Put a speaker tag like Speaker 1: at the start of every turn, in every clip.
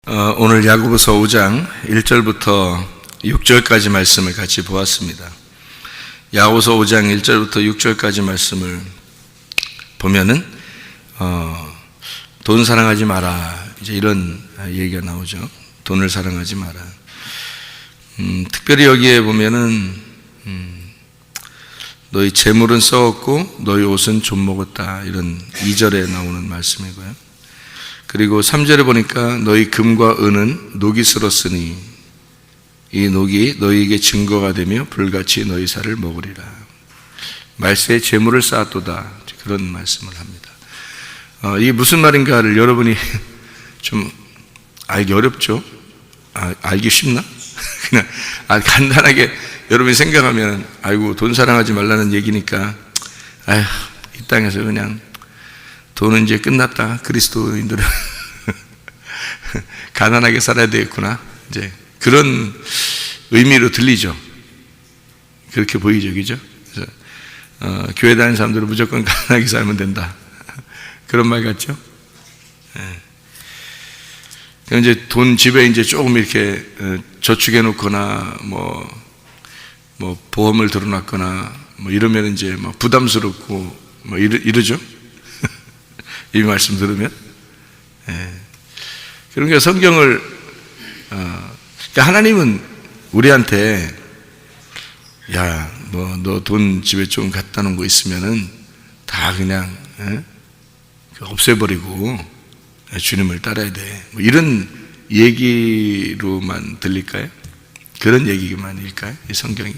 Speaker 1: 오늘 야고보서 5장 1절부터 6절까지 말씀을 같이 보았습니다. 야고보서 5장 1절부터 6절까지 말씀을 보면은 돈 사랑하지 마라, 이제 이런 얘기가 나오죠. 돈을 사랑하지 마라. 특별히 여기에 보면은 너희 재물은 썩었고 너희 옷은 좀 먹었다, 이런 2절에 나오는 말씀이고요. 그리고 3절에 보니까 너희 금과 은은 녹이 슬었으니 이 녹이 너희에게 증거가 되며 불같이 너희 살을 먹으리라. 말세에 재물을 쌓았도다, 그런 말씀을 합니다. 이게 무슨 말인가를 여러분이 좀 알기 어렵죠? 알기 쉽나? 그냥 간단하게 여러분이 생각하면 아이고 돈 사랑하지 말라는 얘기니까 아휴 이 땅에서 그냥 돈은 이제 끝났다, 그리스도인들은 가난하게 살아야 되겠구나, 이제 그런 의미로 들리죠. 그렇게 보이죠, 그죠? 그래서 교회 다니는 사람들은 무조건 가난하게 살면 된다, 그런 말 같죠? 네. 이제 돈 집에 이제 조금 이렇게 저축해 놓거나 뭐 보험을 들어놨거나 뭐 이러면 이제 뭐 부담스럽고 뭐 이러죠. 이 말씀 들으면. 그러니까 성경을 그러니까 하나님은 우리한테 야, 뭐 너 돈 집에 좀 갖다 놓은 거 있으면은 다 그냥 없애버리고 주님을 따라야 돼, 뭐 이런 얘기로만 들릴까요? 그런 얘기만일까요? 이 성경이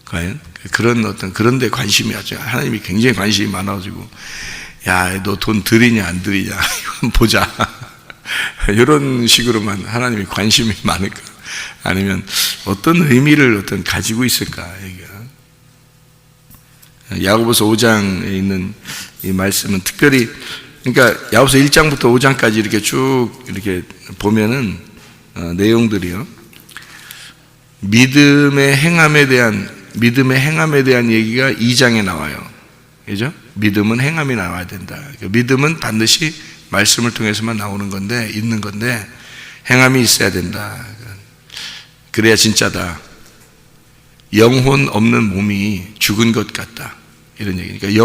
Speaker 1: 과연 그런 데 관심이 아주 하나님이 굉장히 관심이 많아가지고 야, 너 돈 들이냐 안 들이냐 이건 보자 이런 식으로만 하나님이 관심이 많을까? 아니면 어떤 의미를 가지고 있을까? 여기가 야고보서 5장에 있는 이 말씀은 특별히, 그러니까 야고보서 1장부터 5장까지 이렇게 쭉 이렇게 보면은 내용들이요, 믿음의 행함에 대한 얘기가 2장에 나와요. 그죠? 믿음은 행함이 나와야 된다. 믿음은 반드시 말씀을 통해서만 나오는 건데, 있는 건데, 행함이 있어야 된다. 그래야 진짜다. 영혼 없는 몸이 죽은 것 같다, 이런 얘기. 그러니까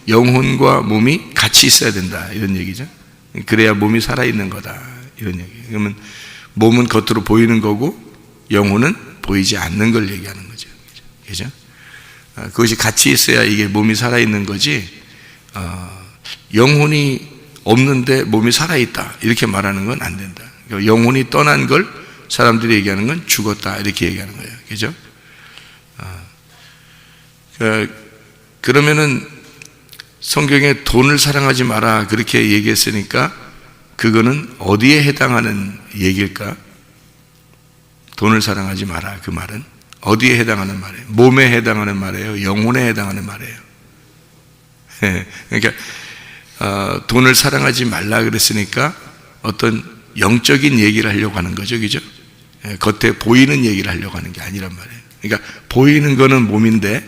Speaker 1: 영혼과 몸이 같이 있어야 된다, 이런 얘기죠. 그래야 몸이 살아있는 거다, 이런 얘기. 그러면 몸은 겉으로 보이는 거고, 영혼은 보이지 않는 걸 얘기하는 거죠. 그죠? 그것이 같이 있어야 이게 몸이 살아있는 거지, 영혼이 없는데 몸이 살아있다, 이렇게 말하는 건 안 된다. 그러니까 영혼이 떠난 걸 사람들이 얘기하는 건 죽었다, 이렇게 얘기하는 거예요. 그죠? 그러면은 성경에 돈을 사랑하지 마라, 그렇게 얘기했으니까 그거는 어디에 해당하는 얘기일까? 돈을 사랑하지 마라, 그 말은 어디에 해당하는 말이에요? 몸에 해당하는 말이에요? 영혼에 해당하는 말이에요? 그러니까 돈을 사랑하지 말라 그랬으니까 어떤 영적인 얘기를 하려고 하는 거죠, 그죠? 겉에 보이는 얘기를 하려고 하는 게 아니란 말이에요. 그러니까 보이는 거는 몸인데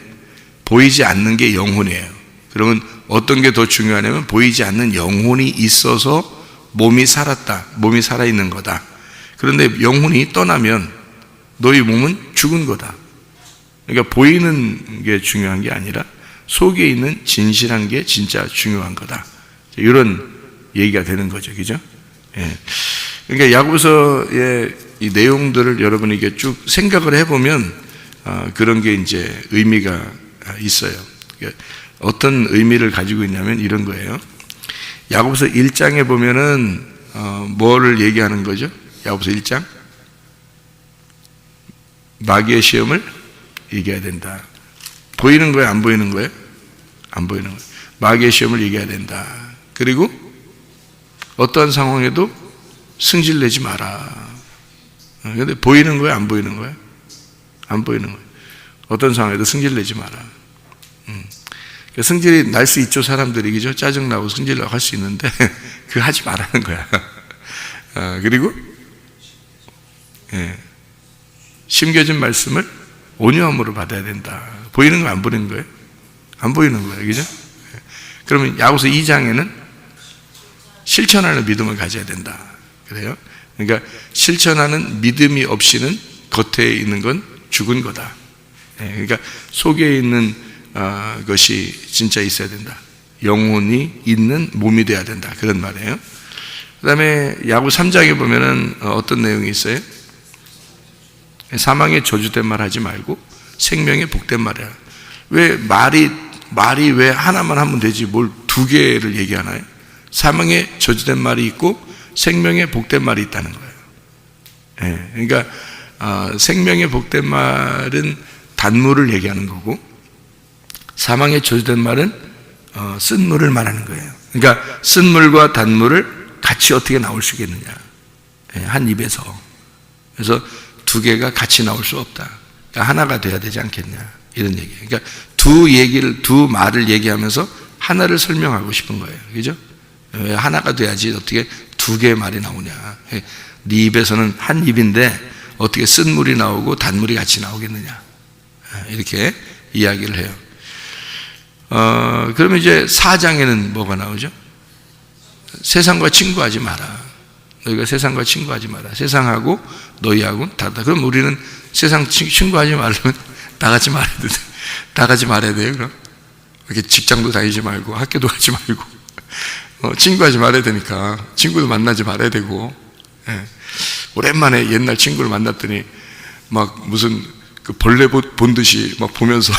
Speaker 1: 보이지 않는 게 영혼이에요. 그러면 어떤 게 더 중요하냐면 보이지 않는 영혼이 있어서 몸이 살았다, 몸이 살아있는 거다. 그런데 영혼이 떠나면 너희 몸은 죽은 거다. 그러니까 보이는 게 중요한 게 아니라 속에 있는 진실한 게 진짜 중요한 거다, 이런 얘기가 되는 거죠, 그죠? 그러니까 야고보서의 이 내용들을 여러분이 이게 쭉 생각을 해보면 그런 게 이제 의미가 있어요. 그러니까 어떤 의미를 가지고 있냐면 이런 거예요. 야고보서 1장에 보면은 뭐를 얘기하는 거죠? 야고보서 1장, 마귀의 시험을 이겨야 된다. 보이는 거예요, 안 보이는 거예요? 안 보이는 거예요. 마귀의 시험을 이겨야 된다. 그리고 어떠한 상황에도 승질내지 마라. 근데 보이는 거예요, 안 보이는 거예요? 안 보이는 거예요. 어떤 상황에도 승질내지 마라. 승질이 날 수 있죠, 사람들이, 그죠? 짜증나고 승질나고 할 수 있는데 그거 하지 말라는 거야. 그리고 심겨진 말씀을 온유함으로 받아야 된다. 보이는 거 안 보이는 거예요? 안 보이는 거예요, 그죠? 그러면 야고보서 2장에는 실천하는 믿음을 가져야 된다. 그래요? 그러니까 실천하는 믿음이 없이는 겉에 있는 건 죽은 거다. 그러니까 속에 있는 것이 진짜 있어야 된다. 영혼이 있는 몸이 돼야 된다. 그런 말이에요. 그 다음에 야구 3장에 보면은 어떤 내용이 있어요? 사망의 저주된 말 하지 말고 생명의 복된 말이야. 왜 말이 왜 하나만 하면 되지 뭘 두 개를 얘기하나요? 사망의 저주된 말이 있고 생명의 복된 말이 있다는 거예요. 그러니까 생명의 복된 말은 단물을 얘기하는 거고, 사망의 저주된 말은 쓴 물을 말하는 거예요. 그러니까 쓴 물과 단물을 같이 어떻게 나올 수 있겠느냐, 한 입에서. 그래서 두 개가 같이 나올 수 없다. 그러니까 하나가 돼야 되지 않겠냐, 이런 얘기예요. 그러니까 두 말을 얘기하면서 하나를 설명하고 싶은 거예요. 그죠? 왜 하나가 돼야지 어떻게 두 개의 말이 나오냐. 네 입에서는 한 입인데 어떻게 쓴 물이 나오고 단물이 같이 나오겠느냐, 이렇게 이야기를 해요. 그러면 이제 4장에는 뭐가 나오죠? 세상과 친구하지 마라. 너희가 세상과 친구하지 마라. 세상하고 너희하고는 다르다. 그럼 우리는 세상 친구하지 말려면 다 같이 말해야 돼. 다 같이 말해야 돼요, 그럼? 이렇게 직장도 다니지 말고 학교도 가지 말고 친구하지 말아야 되니까 친구도 만나지 말아야 되고. 오랜만에 옛날 친구를 만났더니 막 무슨 그 벌레 본 듯이 막 보면서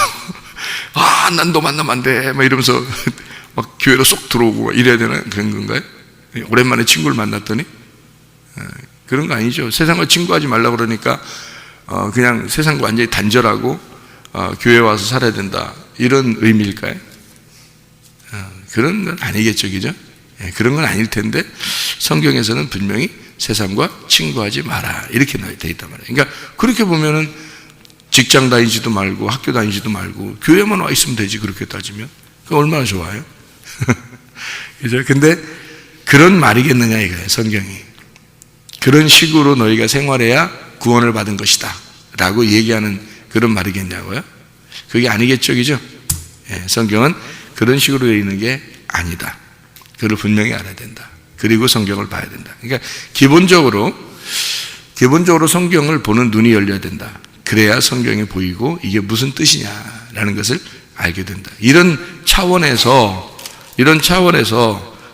Speaker 1: 난 너 만나면 안 돼 막 이러면서 막 교회로 쏙 들어오고 이래야 되나, 그런 건가요? 오랜만에 친구를 만났더니 그런 거 아니죠. 세상과 친구하지 말라고 그러니까 그냥 세상과 완전히 단절하고 교회 와서 살아야 된다, 이런 의미일까요? 그런 건 아니겠죠, 그죠? 그런 건 아닐 텐데 성경에서는 분명히 세상과 친구하지 마라 이렇게 되어 있단 말이에요. 그러니까 그렇게 보면은 직장 다니지도 말고 학교 다니지도 말고 교회만 와 있으면 되지, 그렇게 따지면. 그거 얼마나 좋아요? 그죠? 근데 그런 말이겠느냐 이거예요, 성경이. 그런 식으로 너희가 생활해야 구원을 받은 것이다 라고 얘기하는 그런 말이겠냐고요? 그게 아니겠죠, 그죠? 성경은 그런 식으로 되어 있는 게 아니다. 그걸 분명히 알아야 된다. 그리고 성경을 봐야 된다. 그러니까 기본적으로 성경을 보는 눈이 열려야 된다. 그래야 성경이 보이고 이게 무슨 뜻이냐라는 것을 알게 된다. 이런 차원에서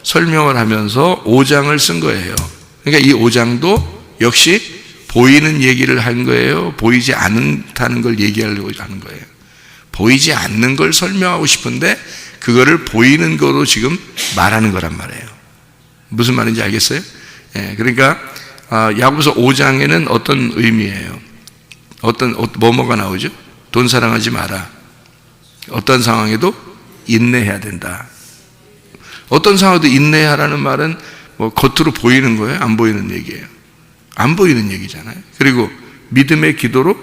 Speaker 1: 설명을 하면서 5장을 쓴 거예요. 그러니까 이 5장도 역시 보이는 얘기를 한 거예요? 보이지 않다는 걸 얘기하려고 하는 거예요? 보이지 않는 걸 설명하고 싶은데 그거를 보이는 거로 지금 말하는 거란 말이에요. 무슨 말인지 알겠어요? 그러니까 야고보서 5장에는 어떤 의미예요? 뭐가 나오죠? 돈 사랑하지 마라. 어떤 상황에도 인내해야 된다. 어떤 상황에도 인내하라는 말은 뭐 겉으로 보이는 거예요? 안 보이는 얘기예요? 안 보이는 얘기잖아요. 그리고 믿음의 기도로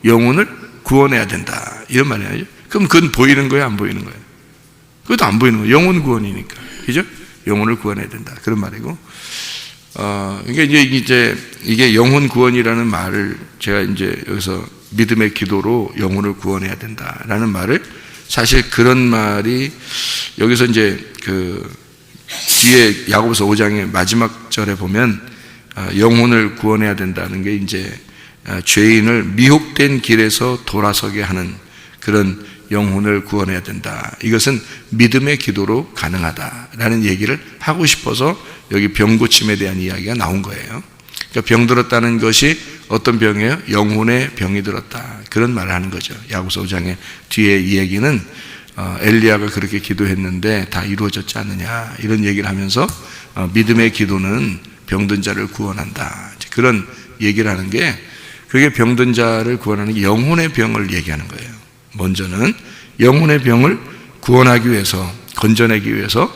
Speaker 1: 영혼을 구원해야 된다, 이런 말이 아니죠. 그럼 그건 보이는 거예요, 안 보이는 거예요? 그것도 안 보이는 거예요. 영혼 구원이니까, 그죠? 영혼을 구원해야 된다, 그런 말이고. 이게 영혼 구원이라는 말을 제가 이제 여기서 믿음의 기도로 영혼을 구원해야 된다라는 말을, 사실 그런 말이 여기서 이제 그 뒤에 야고보서 5장의 마지막 절에 보면 영혼을 구원해야 된다는 게 이제 죄인을 미혹된 길에서 돌아서게 하는 그런 영혼을 구원해야 된다. 이것은 믿음의 기도로 가능하다라는 얘기를 하고 싶어서 여기 병 고침에 대한 이야기가 나온 거예요. 그러니까 병 들었다는 것이 어떤 병이에요? 영혼의 병이 들었다, 그런 말을 하는 거죠. 야고보서 5장의 뒤에 이 얘기는 엘리야가 그렇게 기도했는데 다 이루어졌지 않느냐, 이런 얘기를 하면서 믿음의 기도는 병든 자를 구원한다, 그런 얘기를 하는 게, 그게 병든 자를 구원하는 게 영혼의 병을 얘기하는 거예요. 먼저는 영혼의 병을 구원하기 위해서, 건져내기 위해서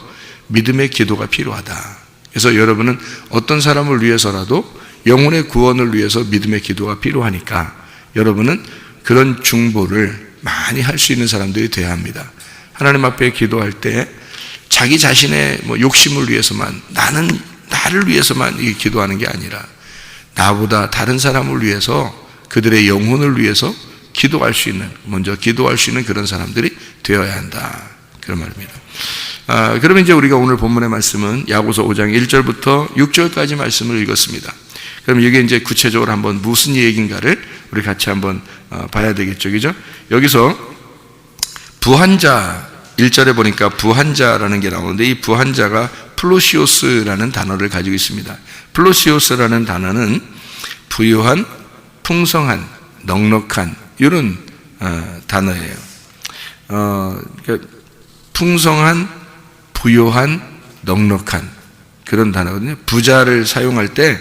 Speaker 1: 믿음의 기도가 필요하다. 그래서 여러분은 어떤 사람을 위해서라도 영혼의 구원을 위해서 믿음의 기도가 필요하니까 여러분은 그런 중보를 많이 할 수 있는 사람들이 되어야 합니다. 하나님 앞에 기도할 때 자기 자신의 욕심을 위해서만, 나를 위해서만 기도하는 게 아니라 나보다 다른 사람을 위해서, 그들의 영혼을 위해서 먼저 기도할 수 있는 그런 사람들이 되어야 한다, 그런 말입니다. 그러면 이제 우리가 오늘 본문의 말씀은 야고보서 5장 1절부터 6절까지 말씀을 읽었습니다. 그럼 이게 이제 구체적으로 한번 무슨 얘기인가를 우리 같이 한번 봐야 되겠죠, 그죠? 여기서 부한자 1절에 보니까 부한자라는 게 나오는데 이 부한자가 플로시오스라는 단어를 가지고 있습니다. 플로시오스라는 단어는 부유한, 풍성한, 넉넉한 이런 단어예요. 그러니까 풍성한, 부유한, 넉넉한 그런 단어거든요. 부자를 사용할 때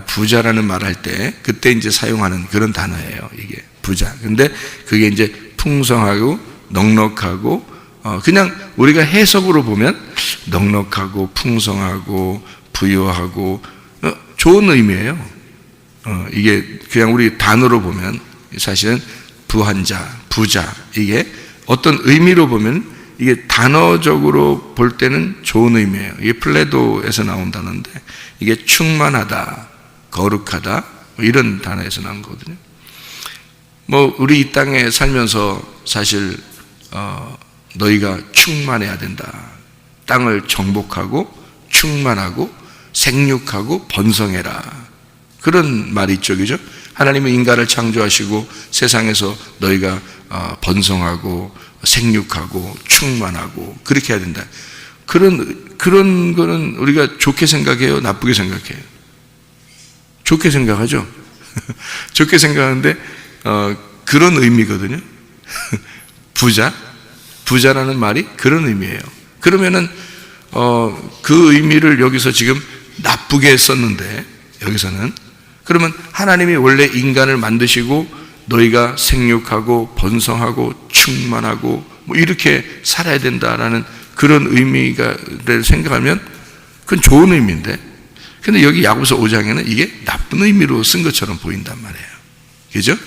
Speaker 1: 부자라는 말을 할 때 그때 이제 사용하는 그런 단어예요. 이게 부자. 근데 그게 이제 풍성하고 넉넉하고 그냥 우리가 해석으로 보면 넉넉하고 풍성하고 부유하고 좋은 의미예요. 이게 그냥 우리 단어로 보면 사실은 부한자, 부자 이게 어떤 의미로 보면 이게 단어적으로 볼 때는 좋은 의미예요. 이게 플레도에서 나온 단어인데 이게 충만하다, 거룩하다 이런 단어에서 나온 거거든요. 뭐 우리 이 땅에 살면서 사실 너희가 충만해야 된다. 땅을 정복하고 충만하고 생육하고 번성해라. 그런 말이 있죠, 그죠? 하나님은 인간을 창조하시고 세상에서 너희가 번성하고 생육하고 충만하고 그렇게 해야 된다. 그런 거는 우리가 좋게 생각해요, 나쁘게 생각해요? 좋게 생각하죠. 좋게 생각하는데 그런 의미거든요. 부자라는 말이 그런 의미예요. 그러면은 그 의미를 여기서 지금 나쁘게 썼는데 여기서는 그러면 하나님이 원래 인간을 만드시고 너희가 생육하고 번성하고 충만하고 뭐 이렇게 살아야 된다라는 그런 의미를 생각하면 그건 좋은 의미인데 근데 여기 야고보서 5장에는 이게 나쁜 의미로 쓴 것처럼 보인단 말이에요. 그죠?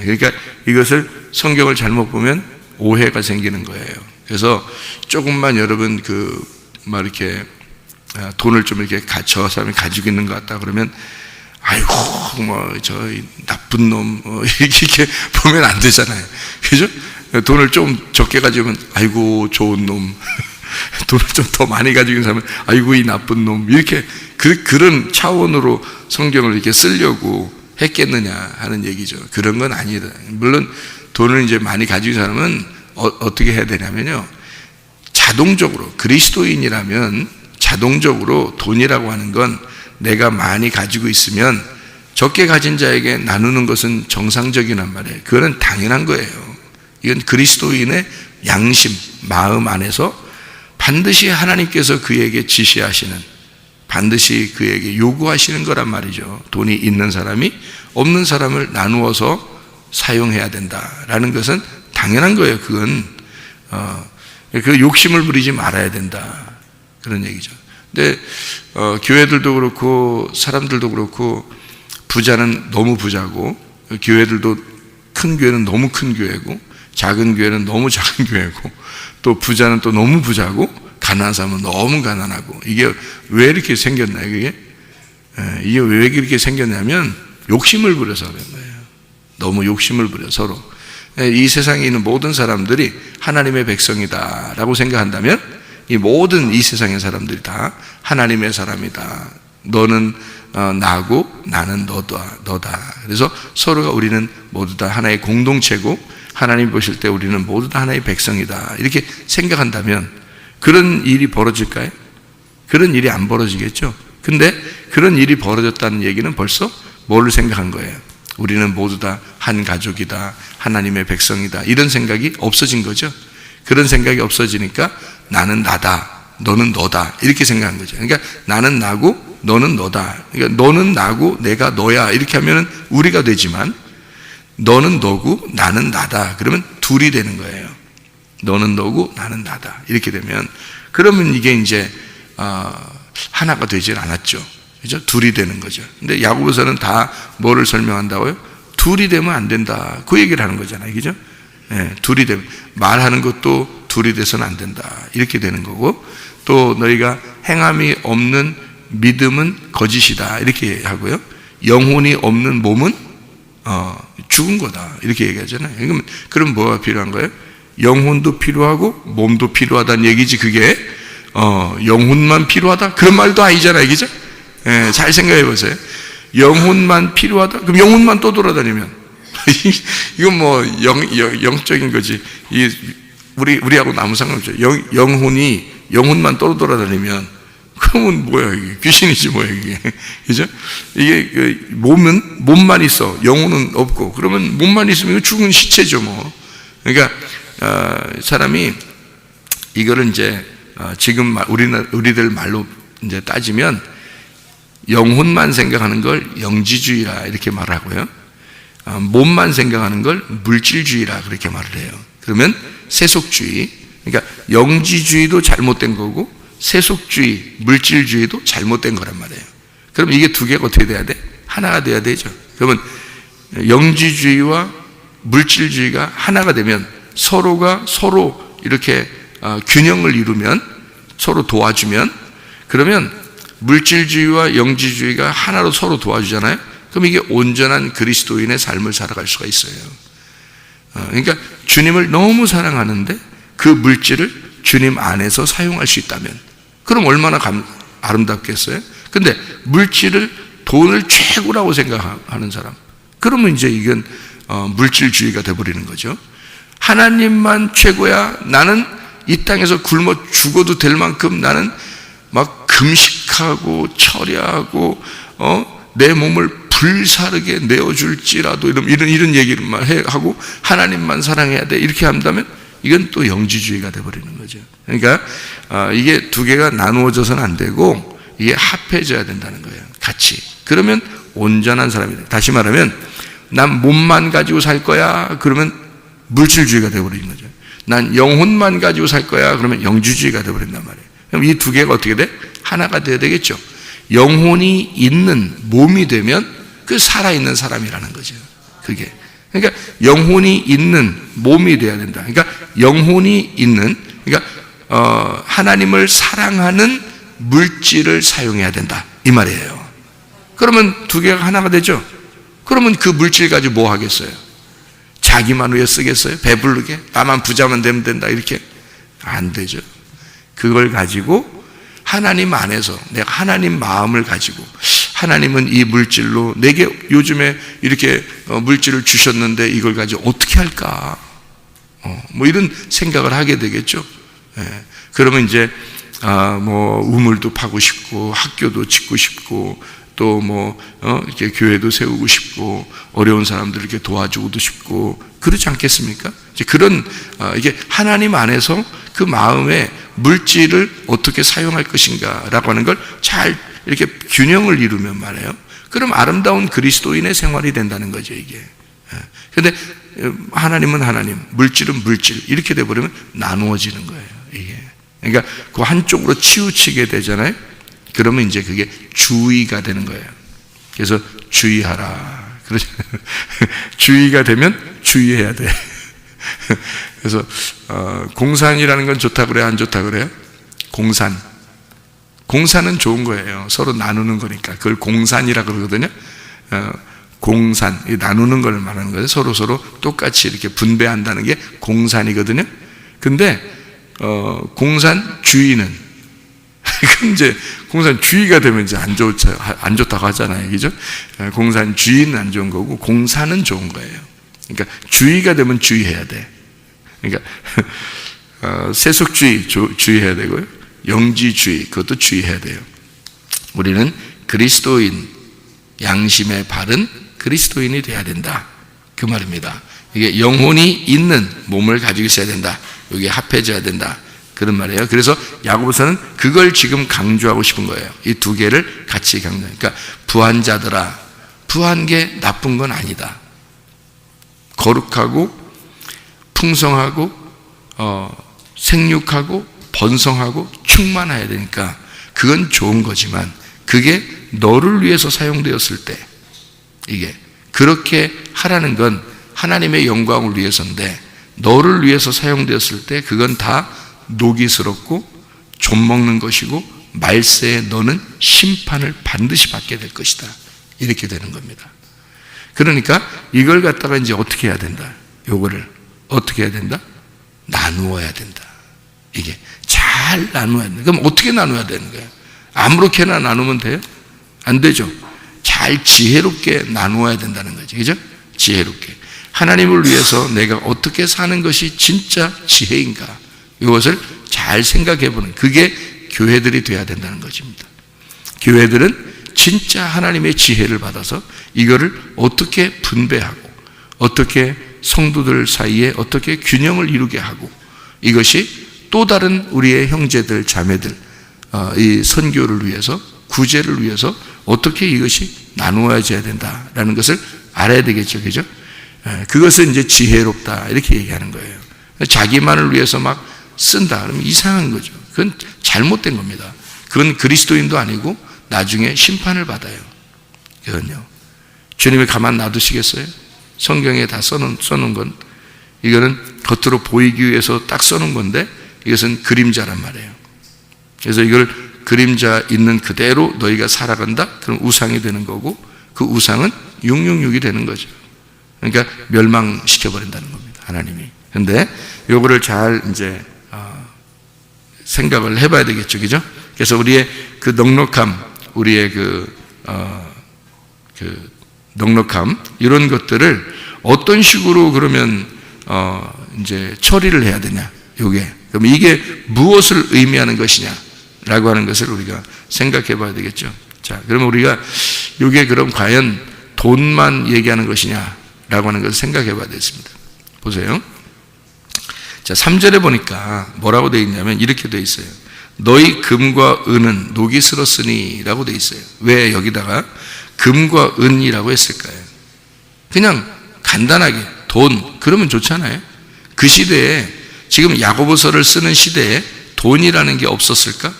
Speaker 1: 그러니까 이것을 성경을 잘못 보면 오해가 생기는 거예요. 그래서 조금만 여러분 막 이렇게 돈을 좀 이렇게 저 사람이 가지고 있는 것 같다 그러면 아이고 뭐 저 나쁜 놈 이렇게 보면 안 되잖아요. 그죠? 돈을 좀 적게 가지면 아이고 좋은 놈 돈을 좀 더 많이 가지고 있는 사람은 아이고 이 나쁜 놈 이렇게 그런 차원으로 성경을 이렇게 쓰려고 했겠느냐 하는 얘기죠. 그런 건 아니다. 물론 돈을 이제 많이 가지고 있는 사람은 어떻게 해야 되냐면요. 자동적으로 그리스도인이라면 자동적으로 돈이라고 하는 건 내가 많이 가지고 있으면 적게 가진 자에게 나누는 것은 정상적이란 말이에요. 그거는 당연한 거예요. 이건 그리스도인의 양심, 마음 안에서 반드시 하나님께서 그에게 지시하시는 반드시 그에게 요구하시는 거란 말이죠. 돈이 있는 사람이 없는 사람을 나누어서 사용해야 된다라는 것은 당연한 거예요. 그건 그 욕심을 부리지 말아야 된다 그런 얘기죠. 근데 교회들도 그렇고 사람들도 그렇고 부자는 너무 부자고 교회들도 큰 교회는 너무 큰 교회고 작은 교회는 너무 작은 교회고 또 부자는 또 너무 부자고 가난한 사람은 너무 가난하고 이게 왜 이렇게 생겼나요? 이게 왜 이렇게 생겼냐면 욕심을 부려서 그런 거예요. 너무 욕심을 부려 서로. 이 세상에 있는 모든 사람들이 하나님의 백성이다라고 생각한다면 이 모든 이 세상의 사람들이 다 하나님의 사람이다. 너는 나고 나는 너다. 그래서 서로가 우리는 모두 다 하나의 공동체고 하나님 보실 때 우리는 모두 다 하나의 백성이다. 이렇게 생각한다면 그런 일이 벌어질까요? 그런 일이 안 벌어지겠죠. 근데 그런 일이 벌어졌다는 얘기는 벌써 뭐를 생각한 거예요? 우리는 모두 다 한 가족이다. 하나님의 백성이다. 이런 생각이 없어진 거죠. 그런 생각이 없어지니까 나는 나다. 너는 너다. 이렇게 생각한 거죠. 그러니까 나는 나고 너는 너다. 그러니까 너는 나고 내가 너야. 이렇게 하면 우리가 되지만 너는 너고 나는 나다. 그러면 둘이 되는 거예요. 너는 너고 나는 나다. 이렇게 되면 그러면 이게 이제 하나가 되질 않았죠. 그죠? 둘이 되는 거죠. 근데 야고보서는 다 뭐를 설명한다고요? 둘이 되면 안 된다. 그 얘기를 하는 거잖아요. 그죠? 네, 둘이 되면 말하는 것도 둘이 돼서는 안 된다. 이렇게 되는 거고 또 너희가 행함이 없는 믿음은 거짓이다. 이렇게 하고요. 영혼이 없는 몸은 죽은 거다. 이렇게 얘기하잖아요. 그럼 뭐가 필요한 거예요? 영혼도 필요하고 몸도 필요하다는 얘기지. 그게 영혼만 필요하다? 그런 말도 아니잖아요, 그죠? 예, 잘 생각해 보세요. 영혼만 필요하다? 그럼 영혼만 또 돌아다니면 이건 뭐 영적인 거지. 우리하고 아무 상관없죠. 영혼만 또 돌아다니면 그러면 뭐야, 이게 귀신이지 뭐야, 이게. 그죠? 이게 몸만 있어, 영혼은 없고, 그러면 몸만 있으면 죽은 시체죠, 뭐. 그러니까 사람이 이거를 이제 지금 우리들 말로 이제 따지면 영혼만 생각하는 걸 영지주의라 이렇게 말하고요, 몸만 생각하는 걸 물질주의라 그렇게 말을 해요. 그러면 세속주의, 그러니까 영지주의도 잘못된 거고 세속주의, 물질주의도 잘못된 거란 말이에요. 그럼 이게 두 개가 어떻게 돼야 돼? 하나가 돼야 되죠. 그러면 영지주의와 물질주의가 하나가 되면 서로가 서로 이렇게 균형을 이루면, 서로 도와주면, 그러면 물질주의와 영지주의가 하나로 서로 도와주잖아요. 그럼 이게 온전한 그리스도인의 삶을 살아갈 수가 있어요. 그러니까 주님을 너무 사랑하는데 그 물질을 주님 안에서 사용할 수 있다면 그럼 얼마나 아름답겠어요? 근데 물질을, 돈을 최고라고 생각하는 사람, 그러면 이제 이건 물질주의가 되어버리는 거죠. 하나님만 최고야, 나는 이 땅에서 굶어 죽어도 될 만큼 나는 막 금식하고 철야하고 내 몸을 불사르게 내어줄지라도 이런 얘기를 하고 하나님만 사랑해야 돼 이렇게 한다면 이건 또 영지주의가 되어버리는 거죠. 그러니까 이게 두 개가 나누어져서는 안 되고 이게 합해져야 된다는 거예요, 같이. 그러면 온전한 사람이 돼요. 다시 말하면 난 몸만 가지고 살 거야, 그러면 물질주의가 되어버리는 거죠. 난 영혼만 가지고 살 거야, 그러면 영지주의가 되어버린단 말이에요. 그럼 이 두 개가 어떻게 돼? 하나가 되어야 되겠죠. 영혼이 있는 몸이 되면 그 살아있는 사람이라는 거죠, 그게. 그러니까 영혼이 있는 몸이 돼야 된다. 그러니까 영혼이 있는, 그러니까 하나님을 사랑하는 물질을 사용해야 된다 이 말이에요. 그러면 두 개가 하나가 되죠. 그러면 그 물질 가지고 뭐 하겠어요? 자기만 위해 쓰겠어요? 배부르게? 나만 부자만 되면 된다 이렇게? 안 되죠. 그걸 가지고 하나님 안에서 내가 하나님 마음을 가지고, 하나님은 이 물질로 내게 요즘에 이렇게 물질을 주셨는데 이걸 가지고 어떻게 할까? 뭐 이런 생각을 하게 되겠죠. 예. 그러면 이제 뭐 우물도 파고 싶고 학교도 짓고 싶고 또 뭐 이렇게 교회도 세우고 싶고 어려운 사람들 이렇게 도와주고도 싶고 그렇지 않겠습니까? 이제 그런 이게 하나님 안에서 그 마음에 물질을 어떻게 사용할 것인가라고 하는 걸 잘 이렇게 균형을 이루면 말이에요. 그럼 아름다운 그리스도인의 생활이 된다는 거죠, 이게. 그런데 하나님은 하나님, 물질은 물질 이렇게 돼버리면 나누어지는 거예요, 이게. 그러니까 그 한쪽으로 치우치게 되잖아요. 그러면 이제 그게 주의가 되는 거예요. 그래서 주의하라. 그러죠. 주의가 되면 주의해야 돼. 그래서 공산이라는 건 좋다 그래요, 안 좋다 그래요? 공산은 좋은 거예요. 서로 나누는 거니까. 그걸 공산이라 그러거든요. 공산, 나누는 걸 말하는 거예요. 서로 똑같이 이렇게 분배한다는 게 공산이거든요. 근데 공산주의는 이제 공산주의가 되면 이제 안 좋다고 하잖아요, 그죠? 공산주의는 안 좋은 거고 공산은 좋은 거예요. 그러니까 주의가 되면 주의해야 돼. 그러니까 세속주의 주의해야 되고요, 영지주의 그것도 주의해야 돼요. 우리는 그리스도인, 양심의 바른 그리스도인이 돼야 된다 그 말입니다. 이게 영혼이 있는 몸을 가지고 있어야 된다. 여기에 합해져야 된다 그런 말이에요. 그래서 야고보서는 그걸 지금 강조하고 싶은 거예요. 이 두 개를 같이 강조하니까, 그러니까 부한 자들아, 부한 게 나쁜 건 아니다. 거룩하고 풍성하고 생육하고 번성하고 충만해야 되니까 그건 좋은 거지만 그게 너를 위해서 사용되었을 때, 이게 그렇게 하라는 건 하나님의 영광을 위해서인데 너를 위해서 사용되었을 때 그건 다 노기스럽고 좀먹는 것이고 말세에 너는 심판을 반드시 받게 될 것이다 이렇게 되는 겁니다. 그러니까 이걸 갖다가 이제 어떻게 해야 된다? 요거를 어떻게 해야 된다? 나누어야 된다. 이게 잘 나누어야 된다. 그럼 어떻게 나누어야 되는 거예요? 아무렇게나 나누면 돼요? 안 되죠. 잘 지혜롭게 나누어야 된다는 거죠. 그죠? 지혜롭게. 하나님을 위해서 내가 어떻게 사는 것이 진짜 지혜인가? 이것을 잘 생각해 보는, 그게 교회들이 돼야 된다는 것입니다. 교회들은 진짜 하나님의 지혜를 받아서 이거를 어떻게 분배하고, 어떻게 성도들 사이에 어떻게 균형을 이루게 하고, 이것이 또 다른 우리의 형제들, 자매들, 이 선교를 위해서, 구제를 위해서 어떻게 이것이 나누어져야 된다라는 것을 알아야 되겠죠. 그죠? 그것은 이제 지혜롭다, 이렇게 얘기하는 거예요. 자기만을 위해서 막 쓴다 그러면 이상한 거죠. 그건 잘못된 겁니다. 그건 그리스도인도 아니고 나중에 심판을 받아요. 이건요, 주님이 가만 놔두시겠어요? 성경에 다 써놓은 건, 이거는 겉으로 보이기 위해서 딱 써놓은 건데, 이것은 그림자란 말이에요. 그래서 이걸 그림자 있는 그대로 너희가 살아간다? 그럼 우상이 되는 거고, 그 우상은 666이 되는 거죠. 그러니까 멸망시켜버린다는 겁니다, 하나님이. 근데 요거를 잘 이제 생각을 해봐야 되겠죠. 그죠? 그래서 우리의 그 넉넉함, 우리의 그 넉넉함, 이런 것들을 어떤 식으로 그러면 이제 처리를 해야 되냐, 요게. 그럼 이게 무엇을 의미하는 것이냐라고 하는 것을 우리가 생각해 봐야 되겠죠. 자, 그러면 우리가 요게 그럼 과연 돈만 얘기하는 것이냐라고 하는 것을 생각해 봐야 되겠습니다. 보세요. 자, 3절에 보니까 뭐라고 되어 있냐면 이렇게 되어 있어요. 너희 금과 은은 녹이 슬었으니 라고 되어 있어요. 왜 여기다가 금과 은이라고 했을까요? 그냥 간단하게 돈, 그러면 좋잖아요. 그 시대에, 지금 야고보서를 쓰는 시대에 돈이라는 게 없었을까?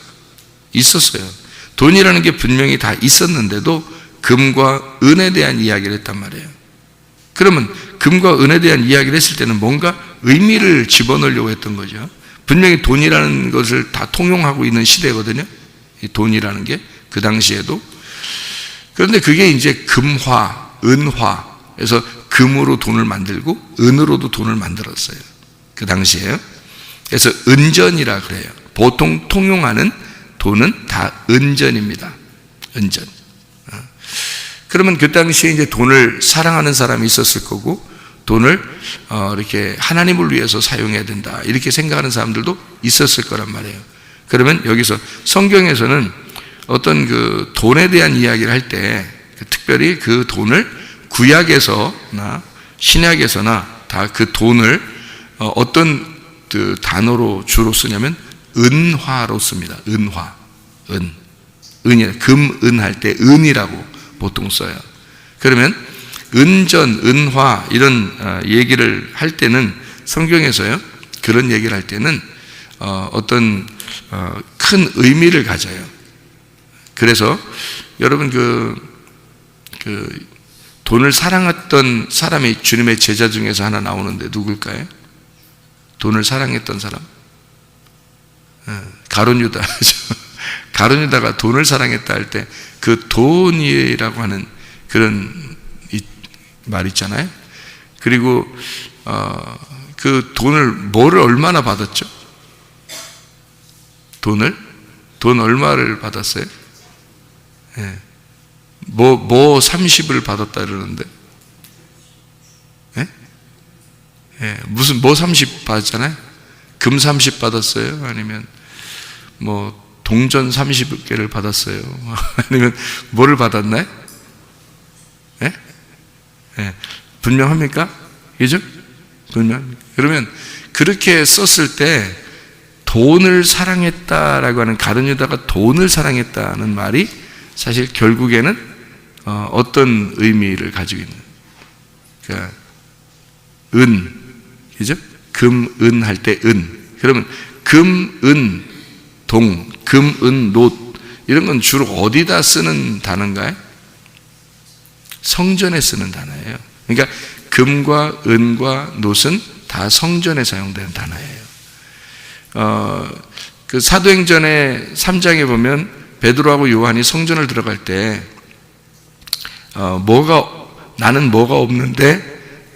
Speaker 1: 있었어요. 돈이라는 게 분명히 다 있었는데도 금과 은에 대한 이야기를 했단 말이에요. 그러면 금과 은에 대한 이야기를 했을 때는 뭔가 의미를 집어넣으려고 했던 거죠. 분명히 돈이라는 것을 다 통용하고 있는 시대거든요. 이 돈이라는 게 그 당시에도. 그런데 그게 이제 금화, 은화, 그래서 금으로 돈을 만들고 은으로도 돈을 만들었어요, 그 당시에요. 그래서 은전이라 그래요. 보통 통용하는 돈은 다 은전입니다. 은전. 그러면 그 당시에 이제 돈을 사랑하는 사람이 있었을 거고, 돈을 이렇게 하나님을 위해서 사용해야 된다, 이렇게 생각하는 사람들도 있었을 거란 말이에요. 그러면 여기서 성경에서는 어떤 그 돈에 대한 이야기를 할 때, 특별히 그 돈을 구약에서나 신약에서나 다 그 돈을 어떤 그 단어로 주로 쓰냐면 은화로 씁니다. 은화, 은이 금, 은 할 때 은이라고 보통 써요. 그러면 은전, 은화 이런 얘기를 할 때는, 성경에서요, 그런 얘기를 할 때는 어떤 큰 의미를 가져요. 그래서 여러분 그 돈을 사랑했던 사람이 주님의 제자 중에서 하나 나오는데 누굴까요? 돈을 사랑했던 사람? 가룟 유다. 가룟 유다가 돈을 사랑했다 할 때 그 돈이라고 하는 그런 말 있잖아요. 그리고 그 돈을, 뭐를 얼마나 받았죠? 돈 얼마를 받았어요? 예. 뭐 30을 받았다 그러는데, 예? 예. 무슨 30 받았잖아요. 금 30 받았어요? 아니면 뭐 동전 30개를 받았어요? 아니면 뭐를 받았나요? 예? 예. 분명합니까? 그죠? 분명. 그러면 그렇게 썼을 때 돈을 사랑했다라고 하는, 가룟 유다가 돈을 사랑했다는 말이 사실 결국에는 어떤 의미를 가지고 있는, 그러니까 은, 그죠? 금, 은 할 때 은. 그러면 금, 은, 동, 금, 은, 놋, 이런 건 주로 어디다 쓰는 단어인가요? 성전에 쓰는 단어예요. 그러니까 금과 은과 놋은 다 성전에 사용되는 단어예요. 그 사도행전의 3장에 보면 베드로하고 요한이 성전을 들어갈 때 나는 뭐가 없는데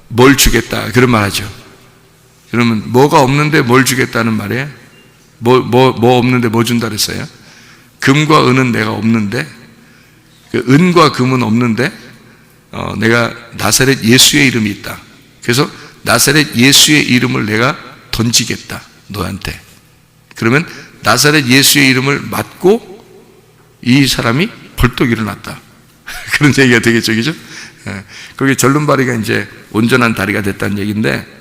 Speaker 1: 뭘 주겠다, 그런 말 하죠. 그러면 뭐가 없는데 뭘 주겠다는 말이에요? 뭐 없는데 뭐 준다 그랬어요? 금과 은은 내가 없는데, 은과 금은 없는데, 내가 나사렛 예수의 이름이 있다. 그래서 나사렛 예수의 이름을 내가 던지겠다, 너한테. 그러면 나사렛 예수의 이름을 맞고 이 사람이 벌떡 일어났다. 그런 얘기가 되겠죠, 그죠? 거기 절름발이가 이제 온전한 다리가 됐다는 얘기인데,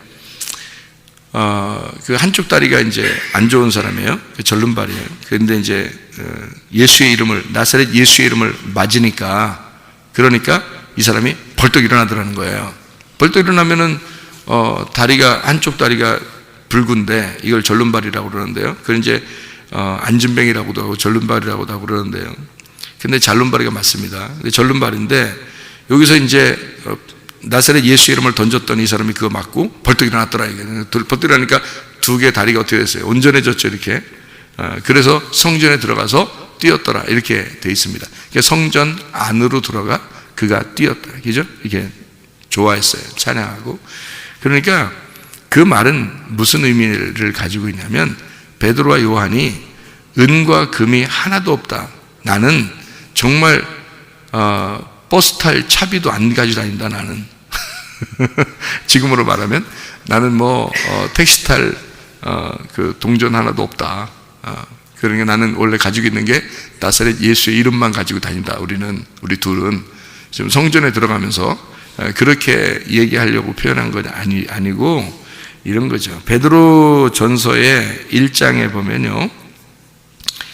Speaker 1: 그 한쪽 다리가 이제 안 좋은 사람이에요. 그 절름발이에요. 그런데 이제 예수의 이름을, 나사렛 예수의 이름을 맞으니까, 그러니까 이 사람이 벌떡 일어나더라는 거예요. 벌떡 일어나면은 다리가, 한쪽 다리가 붉은데 이걸 절름발이라고 그러는데요. 그걸 이제 안진뱅이라고도 하고 절름발이라고도 하고 그러는데요. 근데 잘름발이가 맞습니다. 근데 절름발인데, 여기서 이제 나사렛 예수 이름을 던졌더니 이 사람이 그거 맞고 벌떡 일어났더라. 벌떡 일어나니까 두 개 다리가 어떻게 됐어요? 온전해졌죠, 이렇게. 그래서 성전에 들어가서 뛰었더라, 이렇게 돼 있습니다. 그러니까 성전 안으로 들어가 그가 뛰었다, 그죠? 이렇게 좋아했어요, 찬양하고. 그러니까 그 말은 무슨 의미를 가지고 있냐면, 베드로와 요한이 은과 금이 하나도 없다, 나는 정말 버스 탈 차비도 안 가지고 다닌다, 나는. 지금으로 말하면 나는 택시 탈 그 동전 하나도 없다. 그러니까 나는 원래 가지고 있는 게 나사렛 예수의 이름만 가지고 다닌다. 우리 둘은 지금 성전에 들어가면서 그렇게 얘기하려고 표현한 건 아니고 이런 거죠. 베드로 전서의 1장에 보면요,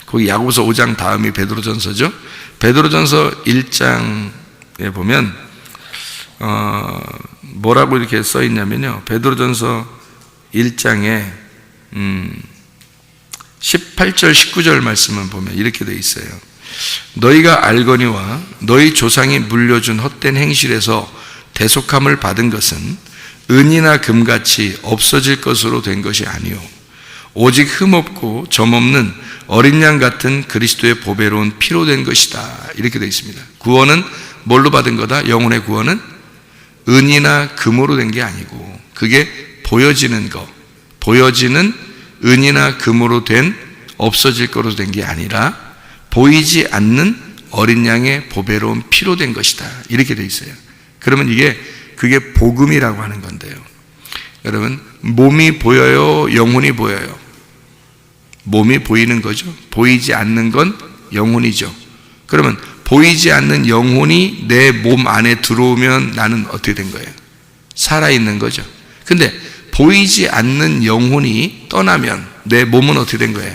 Speaker 1: 거기 야고보서 5장 다음이 베드로 전서죠. 베드로 전서 1장에 보면 뭐라고 이렇게 써 있냐면요, 베드로 전서 1장에 18절 19절 말씀을 보면 이렇게 돼 있어요. 너희가 알거니와 너희 조상이 물려준 헛된 행실에서 대속함을 받은 것은 은이나 금같이 없어질 것으로 된 것이 아니요 오직 흠없고 점없는 어린 양 같은 그리스도의 보배로운 피로 된 것이다, 이렇게 되어 있습니다. 구원은 뭘로 받은 거다? 영혼의 구원은 은이나 금으로 된 게 아니고, 그게 보여지는 은이나 금으로 된 없어질 거로 된 게 아니라 보이지 않는 어린 양의 보배로운 피로 된 것이다, 이렇게 되어 있어요. 그러면 그게 복음이라고 하는 건데요. 여러분, 몸이 보여요, 영혼이 보여요? 몸이 보이는 거죠. 보이지 않는 건 영혼이죠. 그러면 보이지 않는 영혼이 내 몸 안에 들어오면 나는 어떻게 된 거예요? 살아있는 거죠. 근데 보이지 않는 영혼이 떠나면 내 몸은 어떻게 된 거예요?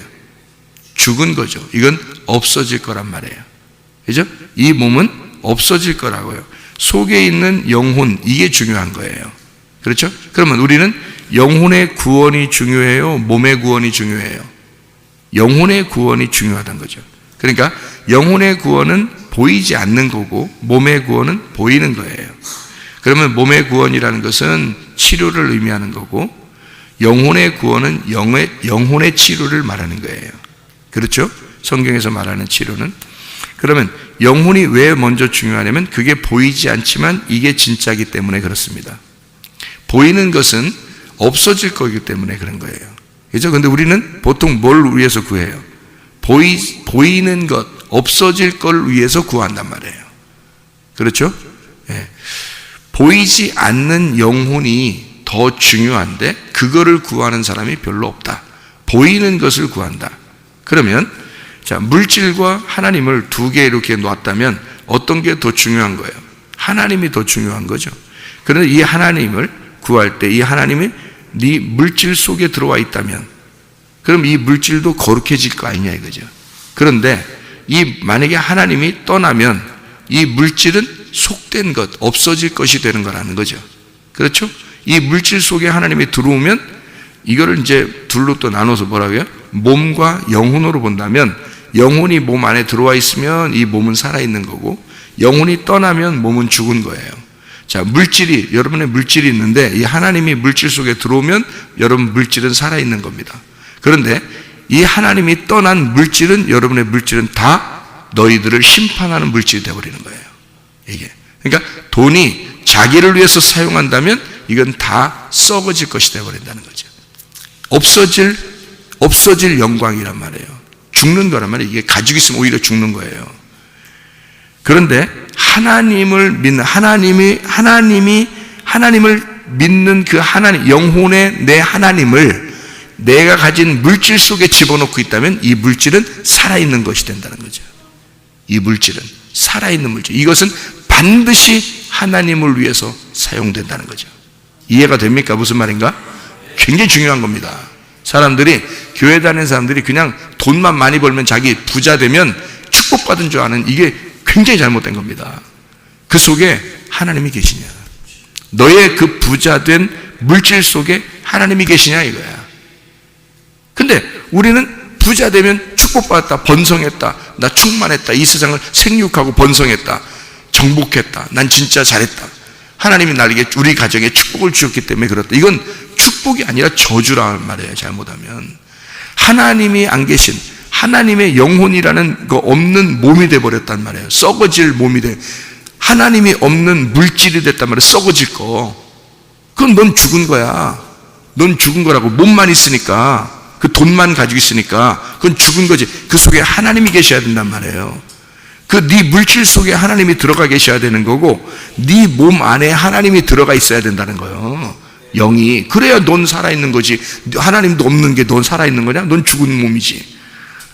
Speaker 1: 죽은 거죠. 이건 없어질 거란 말이에요. 그죠? 이 몸은 없어질 거라고요. 속에 있는 영혼, 이게 중요한 거예요. 그렇죠? 그러면 우리는 영혼의 구원이 중요해요, 몸의 구원이 중요해요? 영혼의 구원이 중요하다는 거죠. 그러니까 영혼의 구원은 보이지 않는 거고 몸의 구원은 보이는 거예요. 그러면 몸의 구원이라는 것은 치료를 의미하는 거고, 영혼의 구원은 영혼의 치료를 말하는 거예요. 그렇죠? 성경에서 말하는 치료는. 그러면 영혼이 왜 먼저 중요하냐면, 그게 보이지 않지만 이게 진짜이기 때문에 그렇습니다. 보이는 것은 없어질 거기 때문에 그런 거예요. 그렇죠? 근데 우리는 보통 뭘 위해서 구해요? 보이는 것, 없어질 걸 위해서 구한단 말이에요. 그렇죠? 예. 보이지 않는 영혼이 더 중요한데 그거를 구하는 사람이 별로 없다. 보이는 것을 구한다. 그러면 자, 물질과 하나님을 두 개 이렇게 놨다면 어떤 게 더 중요한 거예요? 하나님이 더 중요한 거죠. 그런데 이 하나님을 구할 때 이 하나님이 네 물질 속에 들어와 있다면, 그럼 이 물질도 거룩해질 거 아니냐 이거죠. 그런데 만약에 하나님이 떠나면 이 물질은 속된 것, 없어질 것이 되는 거라는 거죠. 그렇죠? 이 물질 속에 하나님이 들어오면 이거를 이제 둘로 또 나눠서 뭐라고요? 몸과 영혼으로 본다면, 영혼이 몸 안에 들어와 있으면 이 몸은 살아있는 거고, 영혼이 떠나면 몸은 죽은 거예요. 자, 여러분의 물질이 있는데 이 하나님이 물질 속에 들어오면 여러분 물질은 살아있는 겁니다. 그런데 이 하나님이 떠난 물질은, 여러분의 물질은 다 너희들을 심판하는 물질이 되어버리는 거예요. 이게. 그러니까 돈이 자기를 위해서 사용한다면 이건 다 썩어질 것이 되어버린다는 거죠. 없어질 영광이란 말이에요. 죽는 거란 말이에요. 이게 가지고 있으면 오히려 죽는 거예요. 그런데 하나님을 믿는 그 하나님, 영혼의 내 하나님을 내가 가진 물질 속에 집어넣고 있다면 이 물질은 살아있는 것이 된다는 거죠. 이 물질은 살아있는 물질. 이것은 반드시 하나님을 위해서 사용된다는 거죠. 이해가 됩니까? 무슨 말인가? 굉장히 중요한 겁니다. 사람들이, 교회 다니는 사람들이 그냥 돈만 많이 벌면 자기 부자 되면 축복받은 줄 아는, 이게 굉장히 잘못된 겁니다. 그 속에 하나님이 계시냐? 너의 그 부자된 물질 속에 하나님이 계시냐 이거야. 근데 우리는 부자 되면 축복받았다, 번성했다, 나 충만했다, 이 세상을 생육하고 번성했다, 정복했다, 난 진짜 잘했다, 하나님이 나에게, 우리 가정에 축복을 주셨기 때문에 그렇다. 이건 축복이 아니라 저주라는 말이에요. 잘못하면 하나님이 안 계신, 하나님의 영혼이라는 거 없는 몸이 돼버렸단 말이에요. 썩어질 몸이 돼. 하나님이 없는 물질이 됐단 말이에요. 썩어질 거. 그건 넌 죽은 거야. 넌 죽은 거라고. 몸만 있으니까, 그 돈만 가지고 있으니까 그건 죽은 거지. 그 속에 하나님이 계셔야 된단 말이에요. 그 네 물질 속에 하나님이 들어가 계셔야 되는 거고, 네 몸 안에 하나님이 들어가 있어야 된다는 거예요. 영이. 그래야 넌 살아있는 거지. 하나님도 없는 게 넌 살아있는 거냐? 넌 죽은 몸이지.